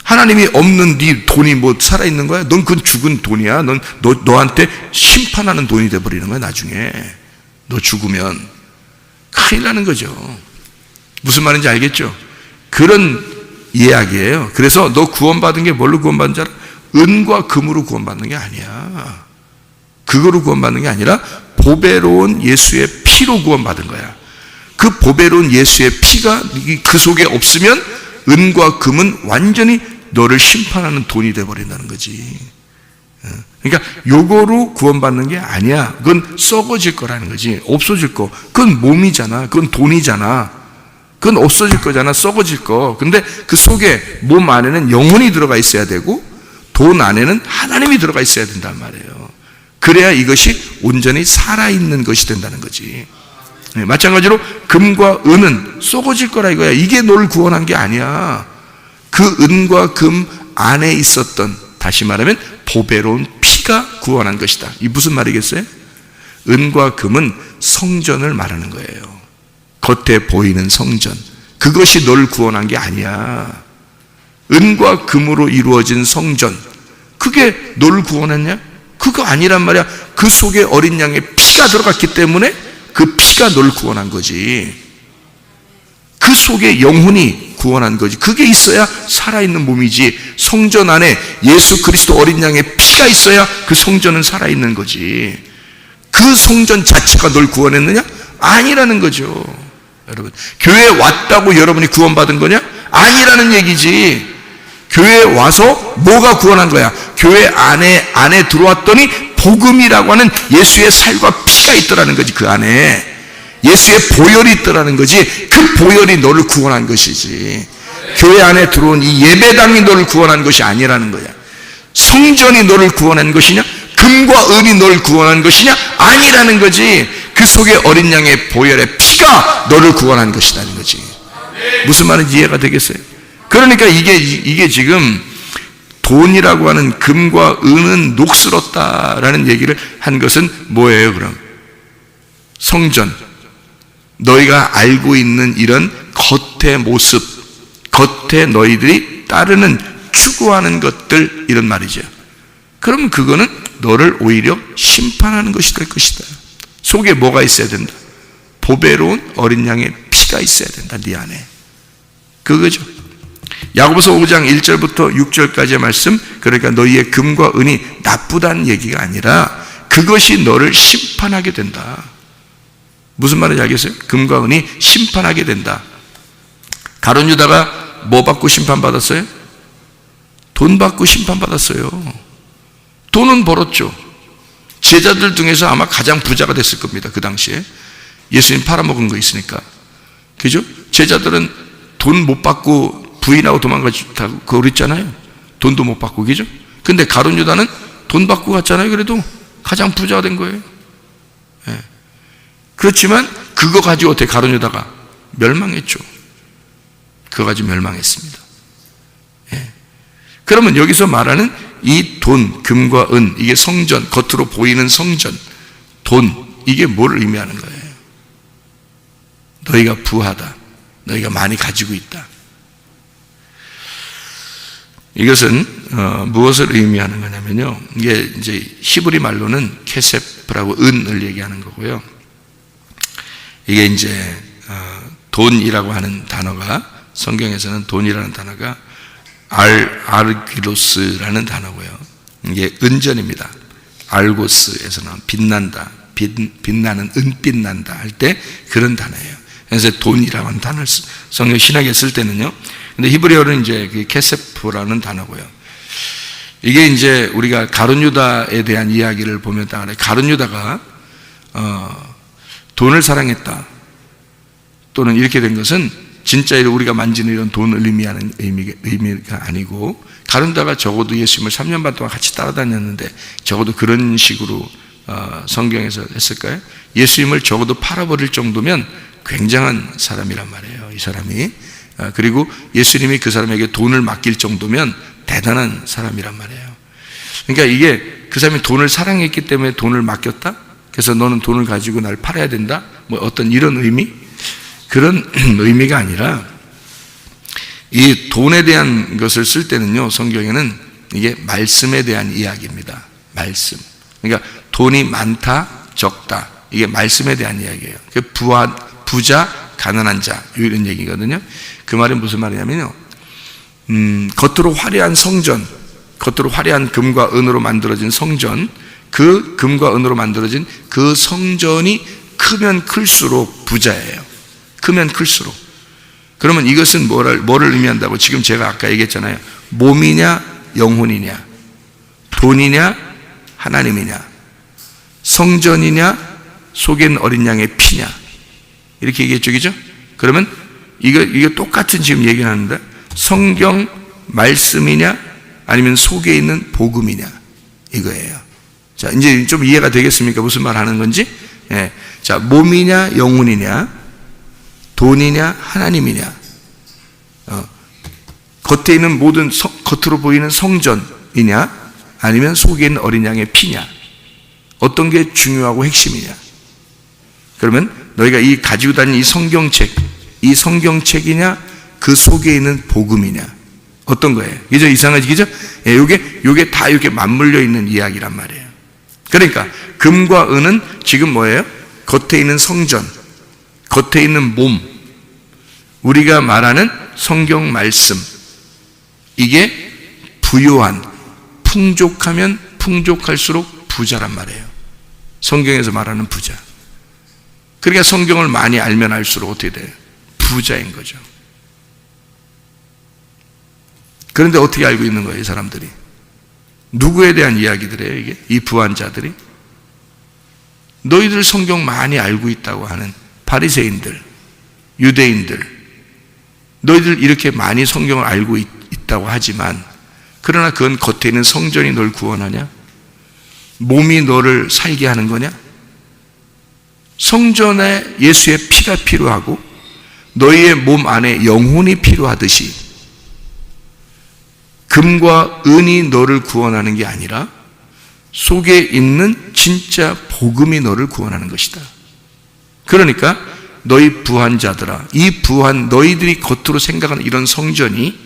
Speaker 1: 하나님이 없는 네 돈이 뭐 살아있는 거야? 넌 그건 죽은 돈이야. 너한테 심판하는 돈이 돼버리는 거야 나중에. 너 죽으면 큰일 나는 거죠. 무슨 말인지 알겠죠? 그런 이야기예요. 그래서 너 구원받은 게 뭘로 구원받은 줄 알아? 은과 금으로 구원받는 게 아니야. 그거로 구원받는 게 아니라 보배로운 예수의 피로 구원받은 거야. 그 보배로운 예수의 피가 그 속에 없으면 은과 금은 완전히 너를 심판하는 돈이 돼버린다는 거지. 그러니까 요거로 구원받는 게 아니야. 그건 썩어질 거라는 거지. 없어질 거. 그건 몸이잖아. 그건 돈이잖아. 그건 없어질 거잖아. 썩어질 거. 근데 그 속에, 몸 안에는 영혼이 들어가 있어야 되고 돈 안에는 하나님이 들어가 있어야 된단 말이에요. 그래야 이것이 온전히 살아있는 것이 된다는 거지. 마찬가지로 금과 은은 썩어질 거라 이거야. 이게 너를 구원한 게 아니야. 그 은과 금 안에 있었던, 다시 말하면 보배로운 피가 구원한 것이다. 이 무슨 말이겠어요? 은과 금은 성전을 말하는 거예요. 겉에 보이는 성전. 그것이 너를 구원한 게 아니야. 은과 금으로 이루어진 성전, 그게 너를 구원했냐? 그거 아니란 말이야. 그 속에 어린 양의 피가 들어갔기 때문에 그 피가 너를 구원한 거지. 그 속에 영혼이 구원한 거지. 그게 있어야 살아있는 몸이지. 성전 안에 예수 그리스도 어린 양의 피가 있어야 그 성전은 살아있는 거지. 그 성전 자체가 널 구원했느냐? 아니라는 거죠. 여러분, 교회에 왔다고 여러분이 구원받은 거냐? 아니라는 얘기지. 교회에 와서 뭐가 구원한 거야? 교회 안에 들어왔더니 복음이라고 하는 예수의 살과 피가 있더라는 거지. 그 안에 예수의 보혈이 있더라는 거지. 그 보혈이 너를 구원한 것이지. 교회 안에 들어온 이 예배당이 너를 구원한 것이 아니라는 거야. 성전이 너를 구원한 것이냐? 금과 은이 너를 구원한 것이냐? 아니라는 거지. 그 속에 어린 양의 보혈의 피가 너를 구원한 것이라는 거지. 무슨 말인지 이해가 되겠어요? 그러니까 이게 지금 돈이라고 하는 금과 은은 녹슬었다라는 얘기를 한 것은 뭐예요, 그럼? 성전. 너희가 알고 있는 이런 겉의 모습, 겉에 너희들이 따르는 추구하는 것들, 이런 말이죠. 그럼 그거는 너를 오히려 심판하는 것이 될 것이다. 속에 뭐가 있어야 된다? 보배로운 어린 양의 피가 있어야 된다, 네 안에. 그거죠. 야고보서 5장 1절부터 6절까지의 말씀, 그러니까 너희의 금과 은이 나쁘다는 얘기가 아니라 그것이 너를 심판하게 된다. 무슨 말인지 알겠어요? 금과 은이 심판하게 된다. 가룟 유다가 뭐 받고 심판받았어요? 돈 받고 심판받았어요. 돈은 벌었죠. 제자들 중에서 아마 가장 부자가 됐을 겁니다. 그 당시에 예수님 팔아먹은 거 있으니까. 그죠? 제자들은 돈 못 받고 부인하고 도망가고 그랬잖아요. 돈도 못 받고. 그죠? 근데 가룟 유다는 돈 받고 갔잖아요. 그래도 가장 부자가 된 거예요. 네. 그렇지만 그거 가지고 어떻게 가룟 유다가 멸망했죠. 그거 가지고 멸망했습니다. 예. 그러면 여기서 말하는 이 돈, 금과 은, 이게 성전, 겉으로 보이는 성전, 돈, 이게 뭘 의미하는 거예요? 너희가 부하다. 너희가 많이 가지고 있다. 이것은 무엇을 의미하는 거냐면요. 이게 이제 히브리 말로는 케세프라고 은을 얘기하는 거고요. 이게 이제 돈이라고 하는 단어가, 성경에서는 돈이라는 단어가 아르기로스라는 단어고요. 이게 은전입니다. 알고스에서는 빛난다, 빛나는, 은빛 난다 할 때 그런 단어예요. 그래서 돈이라고 하는 단어를 성경 신학에 쓸 때는요. 근데 히브리어는 이제 그 케세프라는 단어고요. 이게 이제 우리가 가룟 유다에 대한 이야기를 보면 딱 알아요. 가룟 유다가 돈을 사랑했다, 또는 이렇게 된 것은 진짜 우리가 만지는 이런 돈을 의미하는 의미가 아니고, 가룟 유다가 적어도 예수님을 3년 반 동안 같이 따라다녔는데 적어도 그런 식으로 성경에서 했을까요? 예수님을 적어도 팔아버릴 정도면 굉장한 사람이란 말이에요, 이 사람이. 그리고 예수님이 그 사람에게 돈을 맡길 정도면 대단한 사람이란 말이에요. 그러니까 이게 그 사람이 돈을 사랑했기 때문에 돈을 맡겼다? 그래서 너는 돈을 가지고 날 팔아야 된다? 뭐 어떤 이런 의미? 그런 의미가 아니라, 이 돈에 대한 것을 쓸 때는요, 성경에는 이게 말씀에 대한 이야기입니다. 말씀. 그러니까 돈이 많다, 적다, 이게 말씀에 대한 이야기예요. 부자, 가난한 자, 이런 얘기거든요. 그 말은 무슨 말이냐면요, 겉으로 화려한 성전, 겉으로 화려한 금과 은으로 만들어진 성전, 그 금과 은으로 만들어진 그 성전이 크면 클수록 부자예요. 크면 클수록. 그러면 이것은 뭐를 의미한다고? 지금 제가 아까 얘기했잖아요. 몸이냐 영혼이냐, 돈이냐 하나님이냐, 성전이냐 속에 있는 어린 양의 피냐, 이렇게 얘기했죠, 그죠? 그러면 이거 똑같은 지금 얘기를 하는데, 성경 말씀이냐 아니면 속에 있는 복음이냐, 이거예요. 자, 이제 좀 이해가 되겠습니까? 무슨 말 하는 건지? 예. 자, 몸이냐 영혼이냐, 돈이냐 하나님이냐, 겉에 있는 모든 겉으로 보이는 성전이냐 아니면 속에 있는 어린 양의 피냐, 어떤 게 중요하고 핵심이냐. 그러면 너희가 이 가지고 다니는 이 성경책이냐 그 속에 있는 복음이냐, 어떤 거예요? 그죠? 이상하지, 그죠? 예, 요게 다 이렇게 맞물려 있는 이야기란 말이에요. 그러니까 금과 은은 지금 뭐예요? 겉에 있는 성전, 겉에 있는 몸, 우리가 말하는 성경 말씀, 이게 부요한, 풍족하면 풍족할수록 부자란 말이에요. 성경에서 말하는 부자. 그러니까 성경을 많이 알면 알수록 어떻게 돼요? 부자인 거죠. 그런데 어떻게 알고 있는 거예요, 이 사람들이? 누구에 대한 이야기들이에요, 이게? 이 부한 자들이? 너희들 성경 많이 알고 있다고 하는 바리새인들, 유대인들, 너희들 이렇게 많이 성경을 알고 있다고 하지만, 그러나 그건 겉에 있는 성전이 널 구원하냐? 몸이 너를 살게 하는 거냐? 성전에 예수의 피가 필요하고 너희의 몸 안에 영혼이 필요하듯이 금과 은이 너를 구원하는 게 아니라 속에 있는 진짜 복음이 너를 구원하는 것이다. 그러니까 너희 부한 자들아, 이 부한 너희들이 겉으로 생각하는 이런 성전이,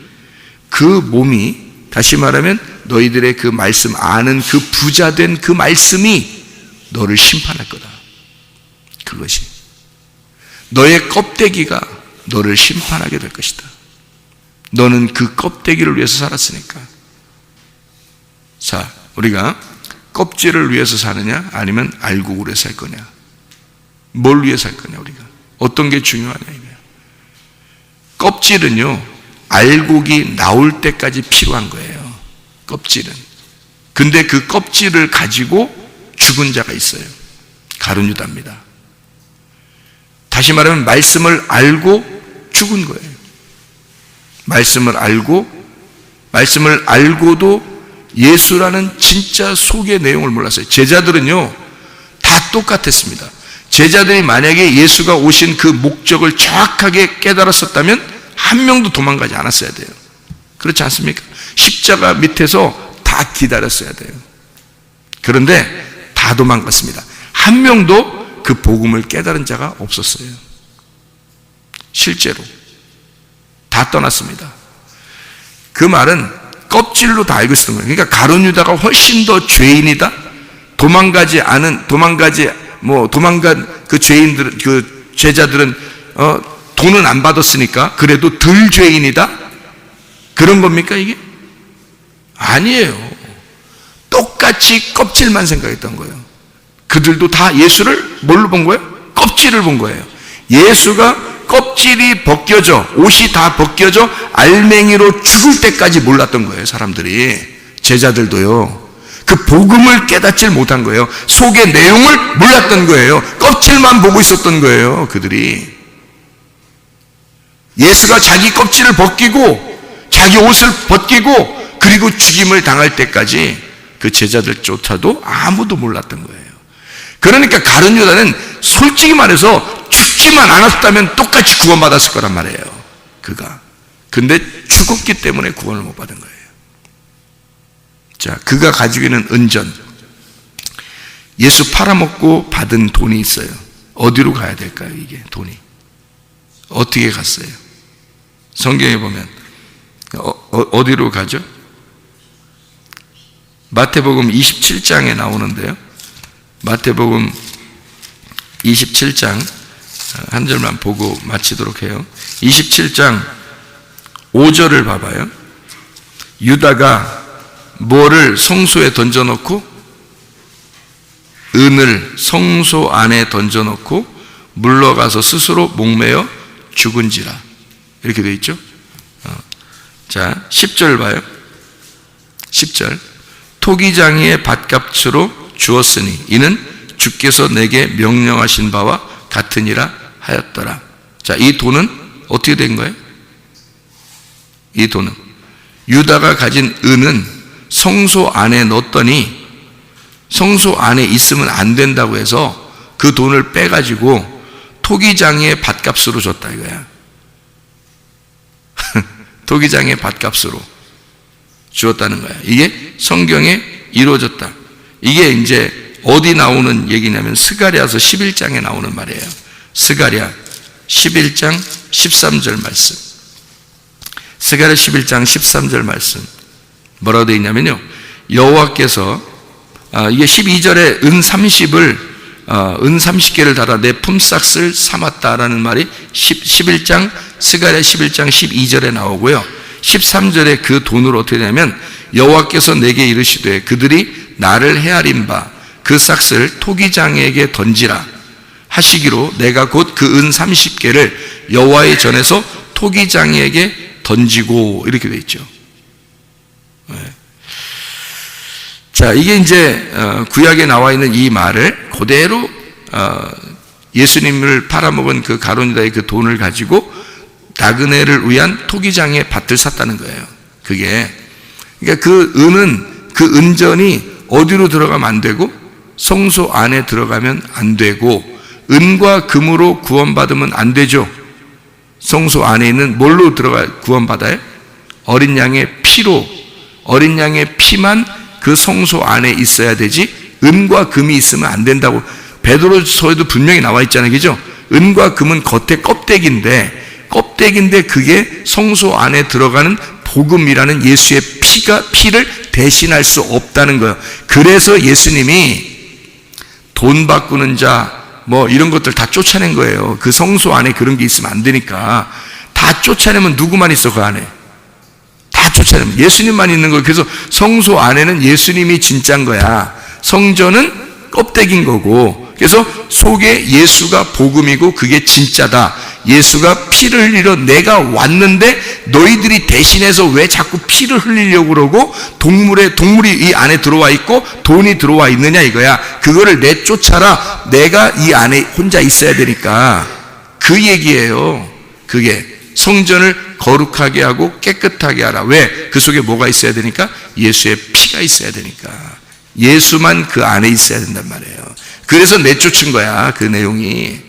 Speaker 1: 그 몸이, 다시 말하면 너희들의 그 말씀 아는 그 부자된 그 말씀이 너를 심판할 거다. 그것이 너의 껍데기가 너를 심판하게 될 것이다. 너는 그 껍데기를 위해서 살았으니까. 자, 우리가 껍질을 위해서 사느냐 아니면 알곡으로 살 거냐, 뭘 위해 살 거냐, 우리가 어떤 게 중요하냐 이거예요. 껍질은요, 알곡이 나올 때까지 필요한 거예요, 껍질은. 근데 그 껍질을 가지고 죽은 자가 있어요. 가룟 유다입니다. 다시 말하면 말씀을 알고 죽은 거예요. 말씀을 알고도 예수라는 진짜 속의 내용을 몰랐어요. 제자들은요, 다 똑같았습니다. 제자들이 만약에 예수가 오신 그 목적을 정확하게 깨달았었다면 한 명도 도망가지 않았어야 돼요. 그렇지 않습니까? 십자가 밑에서 다 기다렸어야 돼요. 그런데 다 도망갔습니다. 한 명도 그 복음을 깨달은 자가 없었어요. 실제로 다 떠났습니다. 그 말은 껍질로 다 알고 있었던 거예요. 그러니까 가룟 유다가 훨씬 더 죄인이다. 도망간 그 죄인들, 그 제자들은 돈은 안 받았으니까 그래도 덜 죄인이다. 그런 겁니까 이게? 아니에요. 똑같이 껍질만 생각했던 거예요. 그들도 다 예수를 뭘로 본 거예요? 껍질을 본 거예요. 예수가 껍질이 벗겨져, 옷이 다 벗겨져 알맹이로 죽을 때까지 몰랐던 거예요. 사람들이, 제자들도요. 그 복음을 깨닫질 못한 거예요. 속의 내용을 몰랐던 거예요. 껍질만 보고 있었던 거예요. 그들이. 예수가 자기 껍질을 벗기고 자기 옷을 벗기고 그리고 죽임을 당할 때까지 그 제자들조차도 아무도 몰랐던 거예요. 그러니까 가룟 유다는 솔직히 말해서 죽지만 않았다면 똑같이 구원받았을 거란 말이에요. 그가. 근데 죽었기 때문에 구원을 못 받은 거예요. 자, 그가 가지고 있는 은전, 예수 팔아먹고 받은 돈이 있어요. 어디로 가야 될까요? 이게 돈이 어떻게 갔어요? 성경에 보면 어디로 가죠? 마태복음 27장에 나오는데요. 마태복음 27장 한 절만 보고 마치도록 해요. 27장 5절을 봐봐요. 유다가 뭐를 성소에 던져놓고, 은을 성소 안에 던져놓고 물러가서 스스로 목매어 죽은지라. 이렇게 되어 있죠. 자, 10절 봐요. 10절. 토기장이의 밭값으로 주었으니 이는 주께서 내게 명령하신 바와 같으니라 하였더라. 자, 이 돈은 어떻게 된 거예요? 이 돈은 유다가 가진 은은 성소 안에 넣었더니 성소 안에 있으면 안 된다고 해서 그 돈을 빼가지고 토기장의 밭값으로 줬다 이거야. 토기장의 밭값으로 주었다는 거야. 이게 성경에 이루어졌다. 이게 이제 어디 나오는 얘기냐면 스가랴서 11장에 나오는 말이에요. 스가랴 11장 13절 말씀. 스가랴 11장 13절 말씀. 뭐라고 되어 있냐면요. 여호와께서 이게 12절에 은 30개를 달아 내 품삯을 삼았다라는 말이 11장 스가랴 11장 12절에 나오고요. 13절에 그 돈을 어떻게 되냐면 여호와께서 내게 이르시되 그들이 나를 헤아린 바 그 싹을 토기장에게 던지라 하시기로 내가 곧 그 은 30개를 여호와의 전에서 토기장에게 던지고, 이렇게 되어 있죠. 자, 이게 이제 구약에 나와 있는 이 말을 그대로 예수님을 팔아먹은 그 가룟 유다의 그 돈을 가지고 나그네를 위한 토기장의 밭을 샀다는 거예요. 그게, 그러니까 그 은은, 그 은전이 어디로 들어가면 안 되고 성소 안에 들어가면 안 되고 은과 금으로 구원받으면 안 되죠. 성소 안에 있는 뭘로 들어가 구원받아요? 어린 양의 피로, 어린 양의 피만 그 성소 안에 있어야 되지 은과 금이 있으면 안 된다고 베드로서에도 분명히 나와 있잖아요. 그죠? 은과 금은 겉에 껍데기인데 그게 성소 안에 들어가는 복음이라는 예수의 피를 대신할 수 없다는 거예요. 그래서 예수님이 돈 바꾸는 자 뭐 이런 것들 다 쫓아낸 거예요. 그 성소 안에 그런 게 있으면 안 되니까. 다 쫓아내면 누구만 있어? 그 안에 다 쫓아내면 예수님만 있는 거예요. 그래서 성소 안에는 예수님이 진짜인 거야. 성전은 껍데기인 거고, 그래서 속에 예수가 복음이고 그게 진짜다. 예수가 피를 흘리러 내가 왔는데 너희들이 대신해서 왜 자꾸 피를 흘리려고 그러고 동물이 이 안에 들어와 있고 돈이 들어와 있느냐 이거야. 그거를 내쫓아라. 내가 이 안에 혼자 있어야 되니까. 그 얘기예요. 그게 성전을 거룩하게 하고 깨끗하게 하라. 왜? 그 속에 뭐가 있어야 되니까? 예수의 피가 있어야 되니까. 예수만 그 안에 있어야 된단 말이에요. 그래서 내쫓은 거야, 그 내용이.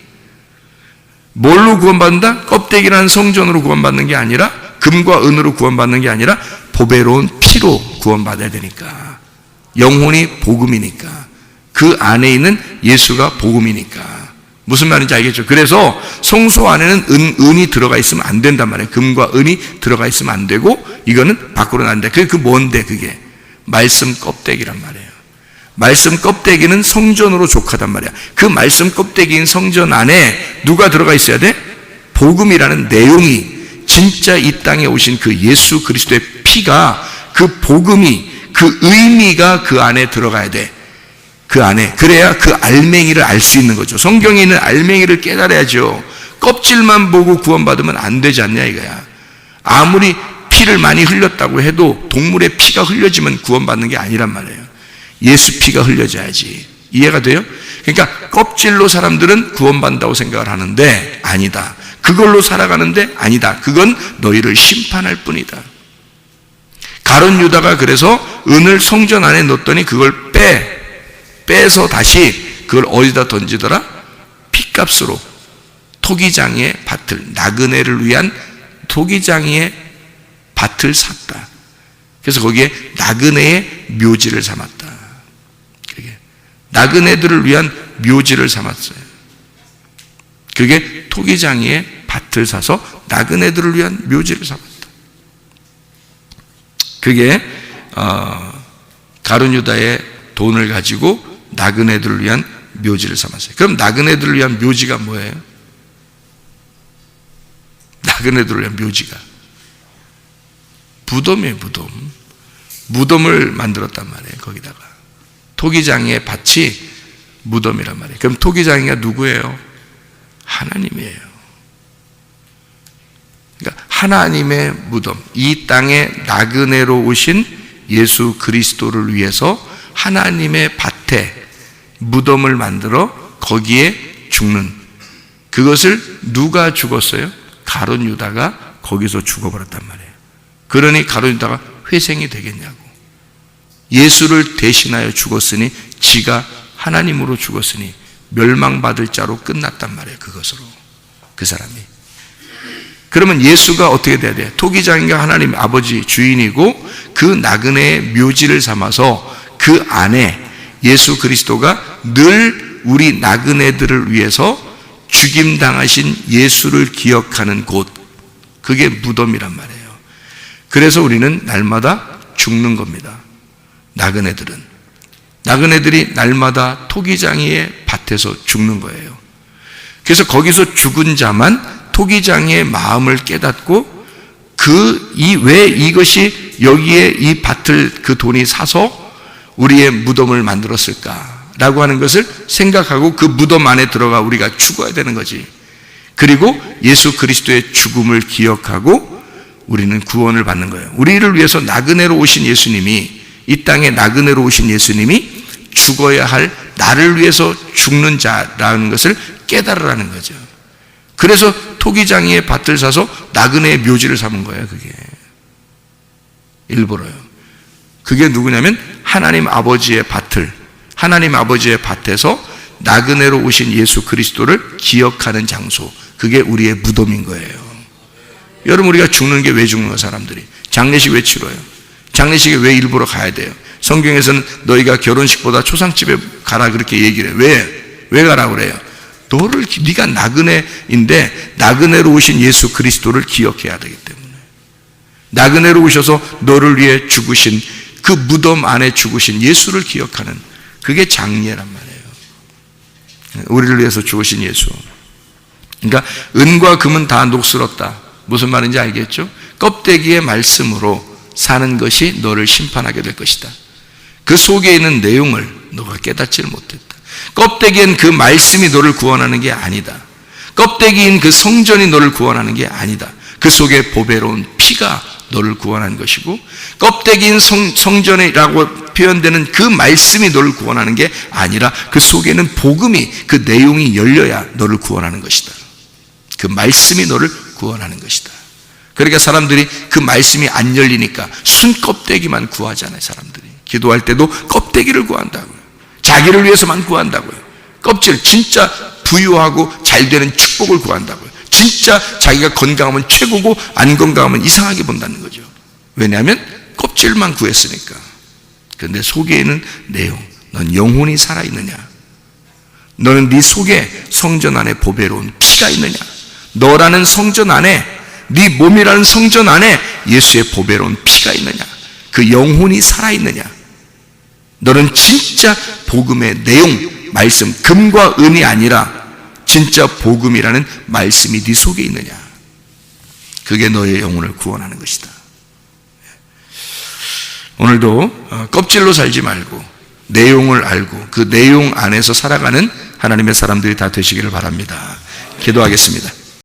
Speaker 1: 뭘로 구원받는다? 껍데기라는 성전으로 구원받는 게 아니라, 금과 은으로 구원받는 게 아니라 보배로운 피로 구원받아야 되니까. 영혼이 복음이니까. 그 안에 있는 예수가 복음이니까. 무슨 말인지 알겠죠? 그래서 성소 안에는 은이 들어가 있으면 안 된단 말이에요. 금과 은이 들어가 있으면 안 되고, 이거는 밖으로 나온다. 그게 뭔데 그게? 말씀 껍데기란 말이에요. 말씀 껍데기는 성전으로 족하단 말이야. 그 말씀 껍데기인 성전 안에 누가 들어가 있어야 돼? 복음이라는 내용이, 진짜 이 땅에 오신 그 예수 그리스도의 피가, 그 복음이, 그 의미가 그 안에 들어가야 돼. 그 안에. 그래야 그 알맹이를 알 수 있는 거죠. 성경에 있는 알맹이를 깨달아야죠. 껍질만 보고 구원받으면 안 되지 않냐 이거야. 아무리 피를 많이 흘렸다고 해도 동물의 피가 흘려지면 구원받는 게 아니란 말이에요. 예수 피가 흘려져야지. 이해가 돼요? 그러니까 껍질로 사람들은 구원받는다고 생각을 하는데 아니다. 그걸로 살아가는데 아니다. 그건 너희를 심판할 뿐이다. 가룟 유다가 그래서 은을 성전 안에 넣었더니 그걸 빼서 다시 그걸 어디다 던지더라? 핏값으로 토기장이의 밭을, 나그네를 위한 토기장이의 밭을 샀다. 그래서 거기에 나그네의 묘지를 삼았다. 나그네들을 위한 묘지를 삼았어요. 그게 토기장이의 밭을 사서 나그네들을 위한 묘지를 삼았다. 그게 가룟 유다의 돈을 가지고 나그네들을 위한 묘지를 삼았어요. 그럼 나그네들을 위한 묘지가 뭐예요? 나그네들을 위한 묘지가 무덤이에요. 무덤을 만들었단 말이에요. 거기다가 토기장이의 밭이 무덤이란 말이에요. 그럼 토기장이가 누구예요? 하나님이에요. 그러니까 하나님의 무덤, 이 땅에 나그네로 오신 예수 그리스도를 위해서 하나님의 밭에 무덤을 만들어 거기에 죽는, 그것을 누가 죽었어요? 가룟 유다가 거기서 죽어버렸단 말이에요. 그러니 가룟 유다가 회생이 되겠냐고. 예수를 대신하여 죽었으니, 지가 하나님으로 죽었으니 멸망받을 자로 끝났단 말이에요. 그것으로, 그 사람이. 그러면 예수가 어떻게 돼야 돼요? 토기장인가 하나님 아버지 주인이고, 그 나그네의 묘지를 삼아서 그 안에 예수 그리스도가 늘 우리 나그네들을 위해서 죽임당하신 예수를 기억하는 곳, 그게 무덤이란 말이에요. 그래서 우리는 날마다 죽는 겁니다. 나그네들이 날마다 토기장이의 밭에서 죽는 거예요. 그래서 거기서 죽은 자만 토기장이의 마음을 깨닫고, 왜 이것이 여기에 이 밭을 그 돈이 사서 우리의 무덤을 만들었을까라고 하는 것을 생각하고 그 무덤 안에 들어가 우리가 죽어야 되는 거지. 그리고 예수 그리스도의 죽음을 기억하고 우리는 구원을 받는 거예요. 우리를 위해서 나그네로 오신 예수님이, 이 땅에 나그네로 오신 예수님이 죽어야 할 나를 위해서 죽는 자라는 것을 깨달으라는 거죠. 그래서 토기장이의 밭을 사서 나그네의 묘지를 삼은 거예요. 그게 일부러요. 그게 누구냐면 하나님 아버지의 밭에서 나그네로 오신 예수 그리스도를 기억하는 장소, 그게 우리의 무덤인 거예요. 여러분, 우리가 죽는 게 왜 죽는 거예요? 사람들이 장례식 왜 치러요? 장례식에 왜 일부러 가야 돼요? 성경에서는 너희가 결혼식보다 초상집에 가라 그렇게 얘기를 해요. 왜 가라고 그래요? 네가 나그네인데 나그네로 오신 예수 그리스도를 기억해야 되기 때문에. 나그네로 오셔서 너를 위해 죽으신, 그 무덤 안에 죽으신 예수를 기억하는, 그게 장례란 말이에요. 우리를 위해서 죽으신 예수. 그러니까 은과 금은 다 녹슬었다. 무슨 말인지 알겠죠? 껍데기의 말씀으로 사는 것이 너를 심판하게 될 것이다. 그 속에 있는 내용을 너가 깨닫지를 못했다. 껍데기엔 그 말씀이 너를 구원하는 게 아니다. 껍데기인 그 성전이 너를 구원하는 게 아니다. 그 속에 보배로운 피가 너를 구원한 것이고, 껍데기인 성전이라고 표현되는 그 말씀이 너를 구원하는 게 아니라 그 속에는 복음이, 그 내용이 열려야 너를 구원하는 것이다. 그 말씀이 너를 구원하는 것이다. 그러니까 사람들이 그 말씀이 안 열리니까 순 껍데기만 구하잖아요. 사람들이 기도할 때도 껍데기를 구한다고요. 자기를 위해서만 구한다고요. 껍질, 진짜 부유하고 잘 되는 축복을 구한다고요. 진짜 자기가 건강하면 최고고 안 건강하면 이상하게 본다는 거죠. 왜냐하면 껍질만 구했으니까. 그런데 속에 있는 내용, 넌 영혼이 살아있느냐? 너는 네 속에 성전 안에 보배로운 피가 있느냐? 너라는 성전 안에, 네 몸이라는 성전 안에 예수의 보배로운 피가 있느냐? 그 영혼이 살아있느냐? 너는 진짜 복음의 내용, 말씀, 금과 은이 아니라 진짜 복음이라는 말씀이 네 속에 있느냐? 그게 너의 영혼을 구원하는 것이다. 오늘도 껍질로 살지 말고 내용을 알고 그 내용 안에서 살아가는 하나님의 사람들이 다 되시기를 바랍니다. 기도하겠습니다.